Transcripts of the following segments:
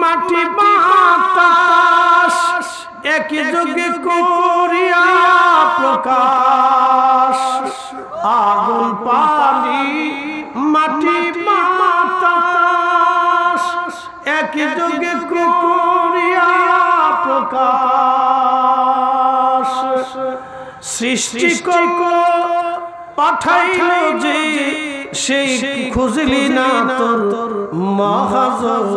মাটি বাতাস একই যোগে করিয়া প্রকাশ আগুন পানি মাটি বাতাস একই যোগে করিয়া প্রকাশ সৃষ্টি পাঠাইল যে সেই খুঁজলি না তোর মহাজন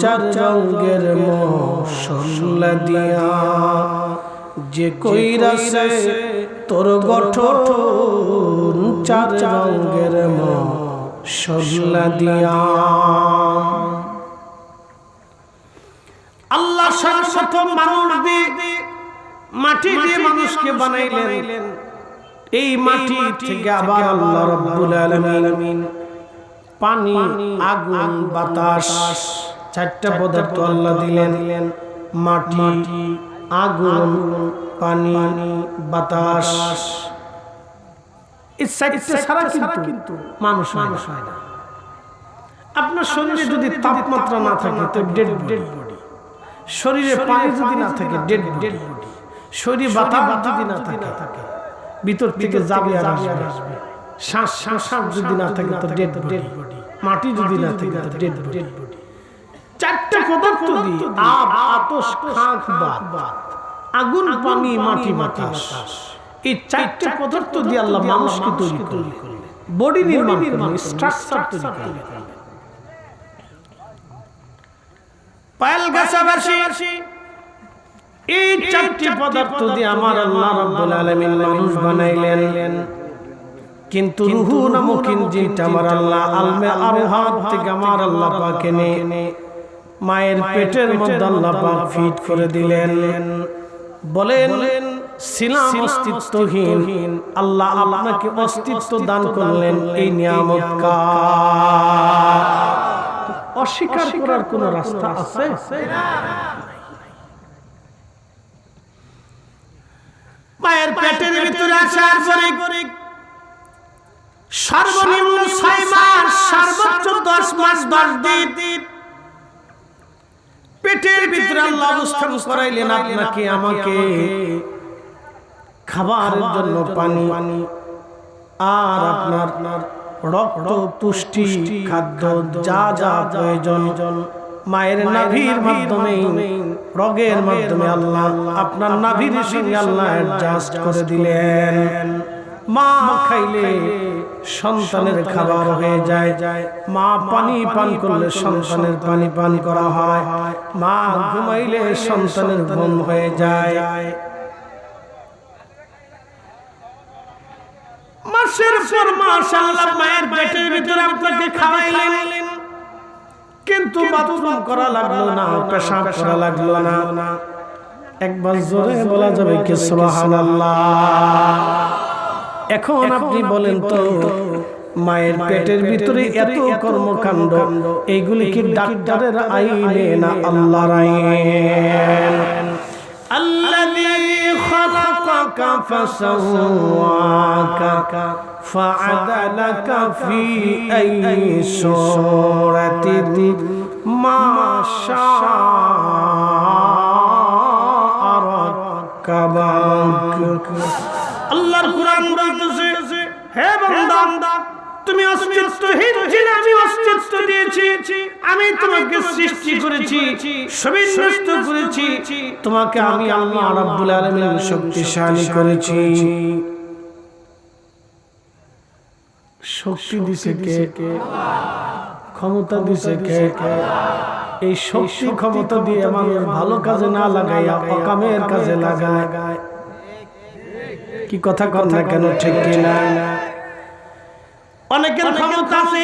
চার রঙের মশলা দিয়া যে কইরাছে তোর গঠন চার রঙের মশলা দিয়া। আল্লাহ সর্বপ্রথম মানুষ দিয়ে মাটি দিয়ে মানুষকে বানাইলেন। এই মাটি থেকে আবার আল্লাহ রাব্বুল আলামিন পানি আগুন বাতাস চারটা পদার্থ আল্লাহ দিলেন। মাটি আগুন পানি বাতাস এই চারটা ছাড়া কিন্তু মানুষ হয় না। আপনার শরীরে যদি তাপমাত্রা না থাকে তো ডেড বডি, শরীরে পানি যদি না থাকে ডেড বডি, শরীরে বাতাস যদি না থাকে ভিতর থেকে যাবে আর আসবে, শ্বাস যদি না থাকে তো ডেড বডি, মাটি যদি না থাকে তো ডেড বডি। চারটা পদার্থ দিয়ে আব আতশ খাক বাত আগুন পানি মাটি বাতাস এই চারটা পদার্থ দিয়ে আল্লাহ মানুষকে তৈরি করলেন, বডি নির্মাণ করলেন, স্ট্রাকচার তৈরি করলেন। পায়েল গাছাবাসী এই চারটি পদার্থ দিয়ে আমার আল্লাহ রাব্বুল আলামিন মানুষ বানাইলেন। কিন্তু রূহ নামক জিনটা আমার আল্লাহ আলমে আরওয়াহ থেকে আমার আল্লাহ পাক এনে মায়ের পেটের মধ্যে আল্লাহ পাক ফিট করে দিলেন। বলেন ছিলাম অস্তিত্বহীন, আল্লাহ আপনাকে অস্তিত্ব দান করলেন। এই নিয়ামত কার? অস্বীকার করার কোন রাস্তা আছে? মায়ের পেটের ভিতরে আসার পরে সর্বনিম্ন 6 মাস সর্বোচ্চ 10 মাস 10 দিন পেটের ভিতরে আল্লাহ অবস্থান করাইলেন আপনাকে আমাকে, খাবারের জন্য পানি আর আপনার রক্ত পুষ্টি খাদ্য যা যা প্রয়োজন মায়ের নাভির মাধ্যমে রগের মাধ্যমে আল্লাহ আপনার নাভির সঙ্গে আল্লাহ অ্যাডজাস্ট করে দিলেন। মা খাইলে সন্তানের খাবার হয়ে যায়, মা পানি পান করলে সন্তানের পানি পান করা হয়, মা ঘুমাইলে সন্তানের ঘুম হয়ে যায়। মাসের পর মাস আল্লাহ মায়ের পেটের ভিতরে আপনাকে খাওয়াইলেন, কিন্তু বাথরুম করা লাগলো না, পেশাব করা লাগলো না। একবার জোরে বলা যাবে কি সুবহানাল্লাহ? এখন আপনি বলেন তো মায়ের পেটের ভিতরে এত কর্মকাণ্ড, এইগুলি কি ডাক্তারের আইনে না আল্লাহর আইন? আল্লাযী খালাকাকা ফাসাওয়াকা ফাআদালাকা ফি আইয়ি সূরাতিন মা শাআ রাক্কাবাক। আল্লাহর কোরআন বলতেছে, হে বান্দা তুমি অস্তিত্বহীন ছিলে, আমি অস্তিত্ব দিয়েছি, আমি তোমাকে সৃষ্টি করেছি, সুবিন্যস্ত করেছি, তোমাকে আমি আল্লাহ রাব্বুল আলামিন শক্তিশালী করেছি। শক্তি দিছে কে? ক্ষমতা দিছে কে? এই শক্তি ক্ষমতা দিয়ে মানুষ ভালো কাজে না লাগাইয়া অকামের কাজে লাগায়। কি কথা কন না কেন? ঠিক কিনা? অনেকের ক্ষমতা আছে